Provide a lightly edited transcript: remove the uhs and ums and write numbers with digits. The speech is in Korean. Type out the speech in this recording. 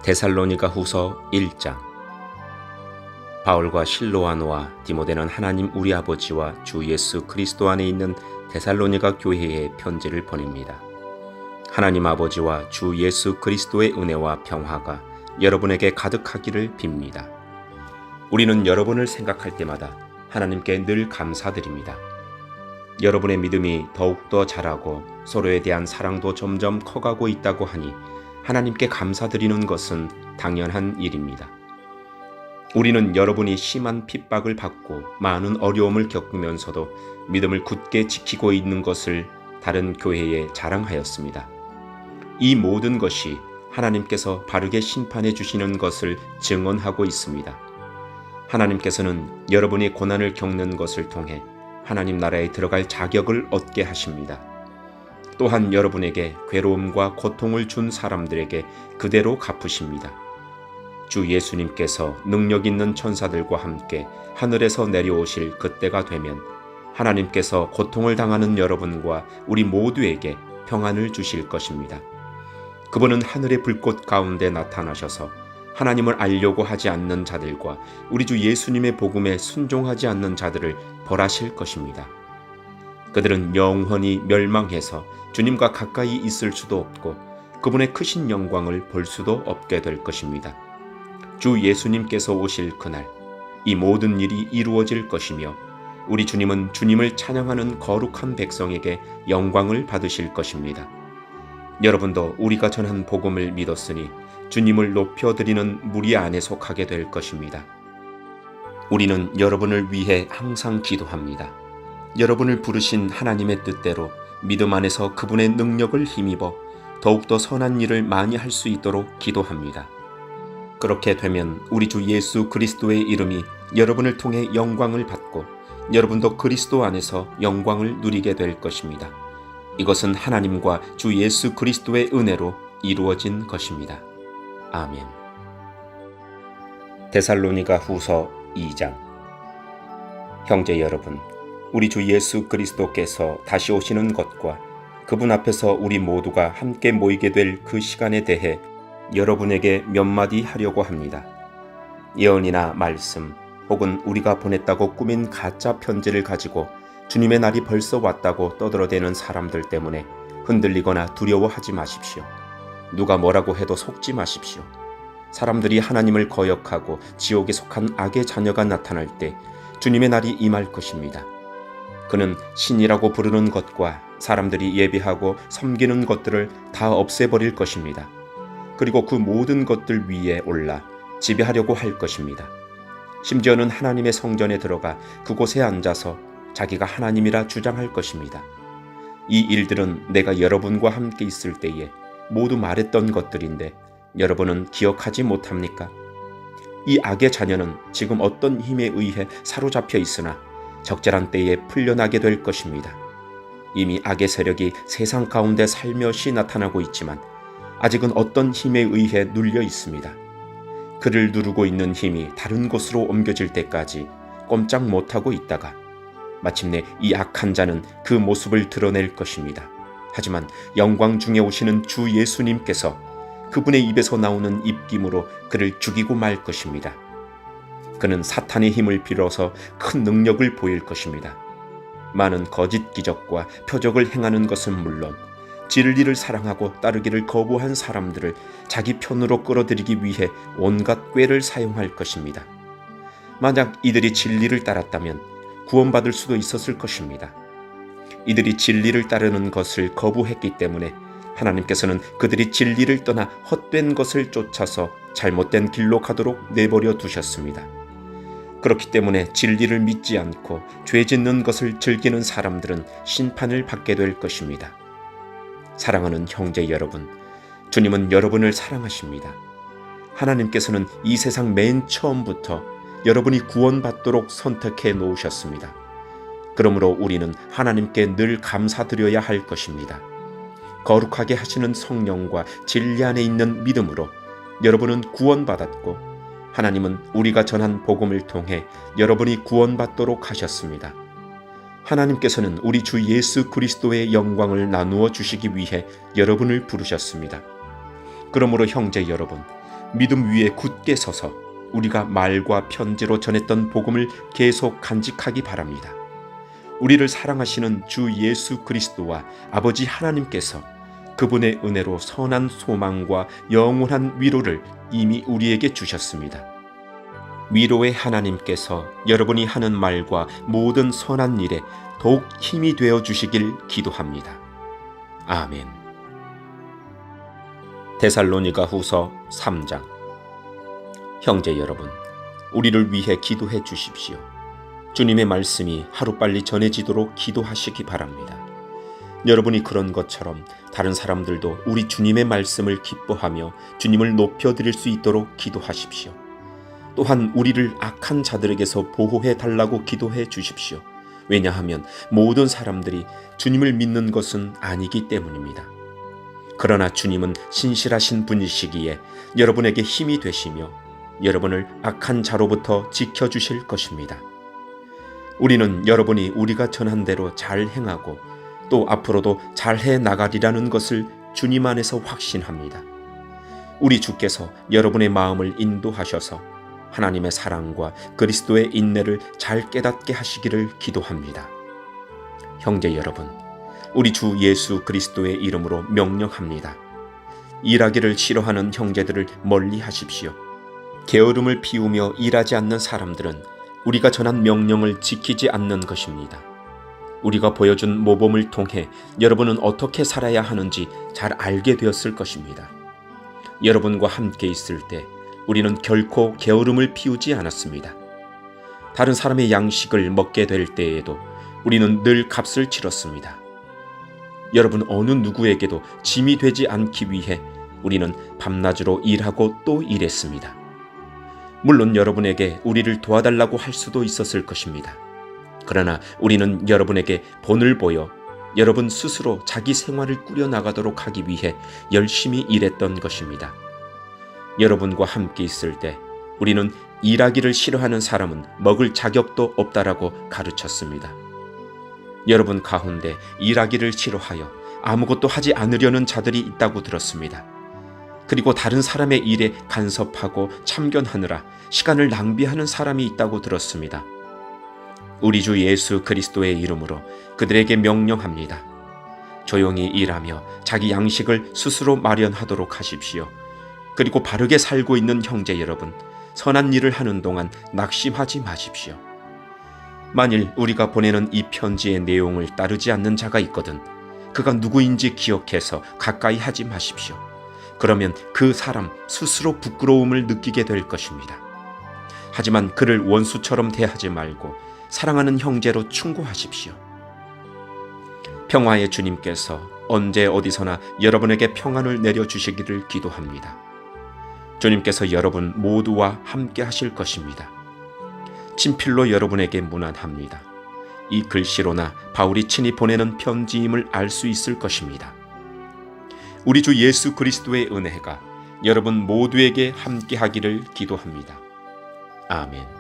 데살로니가 후서 1장. 바울과 실로아노와 디모데는 하나님 우리 아버지와 주 예수 그리스도 안에 있는 데살로니가 교회에 편지를 보냅니다. 하나님 아버지와 주 예수 그리스도의 은혜와 평화가 여러분에게 가득하기를 빕니다. 우리는 여러분을 생각할 때마다 하나님께 늘 감사드립니다. 여러분의 믿음이 더욱더 자라고 서로에 대한 사랑도 점점 커가고 있다고 하니 하나님께 감사드리는 것은 당연한 일입니다. 우리는 여러분이 심한 핍박을 받고 많은 어려움을 겪으면서도 믿음을 굳게 지키고 있는 것을 다른 교회에 자랑하였습니다. 이 모든 것이 하나님께서 바르게 심판해 주시는 것을 증언하고 있습니다. 하나님께서는 여러분이 고난을 겪는 것을 통해 하나님 나라에 들어갈 자격을 얻게 하십니다. 또한 여러분에게 괴로움과 고통을 준 사람들에게 그대로 갚으십니다. 주 예수님께서 능력 있는 천사들과 함께 하늘에서 내려오실 그때가 되면 하나님께서 고통을 당하는 여러분과 우리 모두에게 평안을 주실 것입니다. 그분은 하늘의 불꽃 가운데 나타나셔서 하나님을 알려고 하지 않는 자들과 우리 주 예수님의 복음에 순종하지 않는 자들을 벌하실 것입니다. 그들은 영원히 멸망해서 주님과 가까이 있을 수도 없고 그분의 크신 영광을 볼 수도 없게 될 것입니다. 주 예수님께서 오실 그날 이 모든 일이 이루어질 것이며 우리 주님은 주님을 찬양하는 거룩한 백성에게 영광을 받으실 것입니다. 여러분도 우리가 전한 복음을 믿었으니 주님을 높여드리는 무리 안에 속하게 될 것입니다. 우리는 여러분을 위해 항상 기도합니다. 여러분을 부르신 하나님의 뜻대로 믿음 안에서 그분의 능력을 힘입어 더욱더 선한 일을 많이 할 수 있도록 기도합니다. 그렇게 되면 우리 주 예수 그리스도의 이름이 여러분을 통해 영광을 받고 여러분도 그리스도 안에서 영광을 누리게 될 것입니다. 이것은 하나님과 주 예수 그리스도의 은혜로 이루어진 것입니다. 아멘. 데살로니가 후서 2장. 형제 여러분, 우리 주 예수 그리스도께서 다시 오시는 것과 그분 앞에서 우리 모두가 함께 모이게 될 그 시간에 대해 여러분에게 몇 마디 하려고 합니다. 예언이나 말씀 혹은 우리가 보냈다고 꾸민 가짜 편지를 가지고 주님의 날이 벌써 왔다고 떠들어대는 사람들 때문에 흔들리거나 두려워하지 마십시오. 누가 뭐라고 해도 속지 마십시오. 사람들이 하나님을 거역하고 지옥에 속한 악의 자녀가 나타날 때 주님의 날이 임할 것입니다. 그는 신이라고 부르는 것과 사람들이 예배하고 섬기는 것들을 다 없애버릴 것입니다. 그리고 그 모든 것들 위에 올라 지배하려고 할 것입니다. 심지어는 하나님의 성전에 들어가 그곳에 앉아서 자기가 하나님이라 주장할 것입니다. 이 일들은 내가 여러분과 함께 있을 때에 모두 말했던 것들인데 여러분은 기억하지 못합니까? 이 악의 자녀는 지금 어떤 힘에 의해 사로잡혀 있으나 적절한 때에 풀려나게 될 것입니다. 이미 악의 세력이 세상 가운데 살며시 나타나고 있지만 아직은 어떤 힘에 의해 눌려 있습니다. 그를 누르고 있는 힘이 다른 곳으로 옮겨질 때까지 꼼짝 못하고 있다가 마침내 이 악한 자는 그 모습을 드러낼 것입니다. 하지만 영광 중에 오시는 주 예수님께서 그분의 입에서 나오는 입김으로 그를 죽이고 말 것입니다. 그는 사탄의 힘을 빌어서 큰 능력을 보일 것입니다. 많은 거짓 기적과 표적을 행하는 것은 물론 진리를 사랑하고 따르기를 거부한 사람들을 자기 편으로 끌어들이기 위해 온갖 꾀를 사용할 것입니다. 만약 이들이 진리를 따랐다면 구원받을 수도 있었을 것입니다. 이들이 진리를 따르는 것을 거부했기 때문에 하나님께서는 그들이 진리를 떠나 헛된 것을 쫓아서 잘못된 길로 가도록 내버려 두셨습니다. 그렇기 때문에 진리를 믿지 않고 죄 짓는 것을 즐기는 사람들은 심판을 받게 될 것입니다. 사랑하는 형제 여러분, 주님은 여러분을 사랑하십니다. 하나님께서는 이 세상 맨 처음부터 여러분이 구원받도록 선택해 놓으셨습니다. 그러므로 우리는 하나님께 늘 감사드려야 할 것입니다. 거룩하게 하시는 성령과 진리 안에 있는 믿음으로 여러분은 구원받았고 하나님은 우리가 전한 복음을 통해 여러분이 구원받도록 하셨습니다. 하나님께서는 우리 주 예수 그리스도의 영광을 나누어 주시기 위해 여러분을 부르셨습니다. 그러므로 형제 여러분, 믿음 위에 굳게 서서 우리가 말과 편지로 전했던 복음을 계속 간직하기 바랍니다. 우리를 사랑하시는 주 예수 그리스도와 아버지 하나님께서 그분의 은혜로 선한 소망과 영원한 위로를 이미 우리에게 주셨습니다. 위로의 하나님께서 여러분이 하는 말과 모든 선한 일에 더욱 힘이 되어 주시길 기도합니다. 아멘. 데살로니가 후서 3장. 형제 여러분, 우리를 위해 기도해 주십시오. 주님의 말씀이 하루빨리 전해지도록 기도하시기 바랍니다. 여러분이 그런 것처럼 다른 사람들도 우리 주님의 말씀을 기뻐하며 주님을 높여드릴 수 있도록 기도하십시오. 또한 우리를 악한 자들에게서 보호해 달라고 기도해 주십시오. 왜냐하면 모든 사람들이 주님을 믿는 것은 아니기 때문입니다. 그러나 주님은 신실하신 분이시기에 여러분에게 힘이 되시며 여러분을 악한 자로부터 지켜주실 것입니다. 우리는 여러분이 우리가 전한 대로 잘 행하고 또 앞으로도 잘해 나가리라는 것을 주님 안에서 확신합니다. 우리 주께서 여러분의 마음을 인도하셔서 하나님의 사랑과 그리스도의 인내를 잘 깨닫게 하시기를 기도합니다. 형제 여러분, 우리 주 예수 그리스도의 이름으로 명령합니다. 일하기를 싫어하는 형제들을 멀리 하십시오. 게으름을 피우며 일하지 않는 사람들은 우리가 전한 명령을 지키지 않는 것입니다. 우리가 보여준 모범을 통해 여러분은 어떻게 살아야 하는지 잘 알게 되었을 것입니다. 여러분과 함께 있을 때 우리는 결코 게으름을 피우지 않았습니다. 다른 사람의 양식을 먹게 될 때에도 우리는 늘 값을 치렀습니다. 여러분 어느 누구에게도 짐이 되지 않기 위해 우리는 밤낮으로 일하고 또 일했습니다. 물론 여러분에게 우리를 도와달라고 할 수도 있었을 것입니다. 그러나 우리는 여러분에게 본을 보여 여러분 스스로 자기 생활을 꾸려나가도록 하기 위해 열심히 일했던 것입니다. 여러분과 함께 있을 때 우리는 일하기를 싫어하는 사람은 먹을 자격도 없다라고 가르쳤습니다. 여러분 가운데 일하기를 싫어하여 아무것도 하지 않으려는 자들이 있다고 들었습니다. 그리고 다른 사람의 일에 간섭하고 참견하느라 시간을 낭비하는 사람이 있다고 들었습니다. 우리 주 예수 그리스도의 이름으로 그들에게 명령합니다. 조용히 일하며 자기 양식을 스스로 마련하도록 하십시오. 그리고 바르게 살고 있는 형제 여러분, 선한 일을 하는 동안 낙심하지 마십시오. 만일 우리가 보내는 이 편지의 내용을 따르지 않는 자가 있거든 그가 누구인지 기억해서 가까이 하지 마십시오. 그러면 그 사람 스스로 부끄러움을 느끼게 될 것입니다. 하지만 그를 원수처럼 대하지 말고 사랑하는 형제로 충고하십시오. 평화의 주님께서 언제 어디서나 여러분에게 평안을 내려주시기를 기도합니다. 주님께서 여러분 모두와 함께 하실 것입니다. 친필로 여러분에게 문안합니다. 이 글씨로나 바울이 친히 보내는 편지임을 알 수 있을 것입니다. 우리 주 예수 그리스도의 은혜가 여러분 모두에게 함께 하기를 기도합니다. 아멘.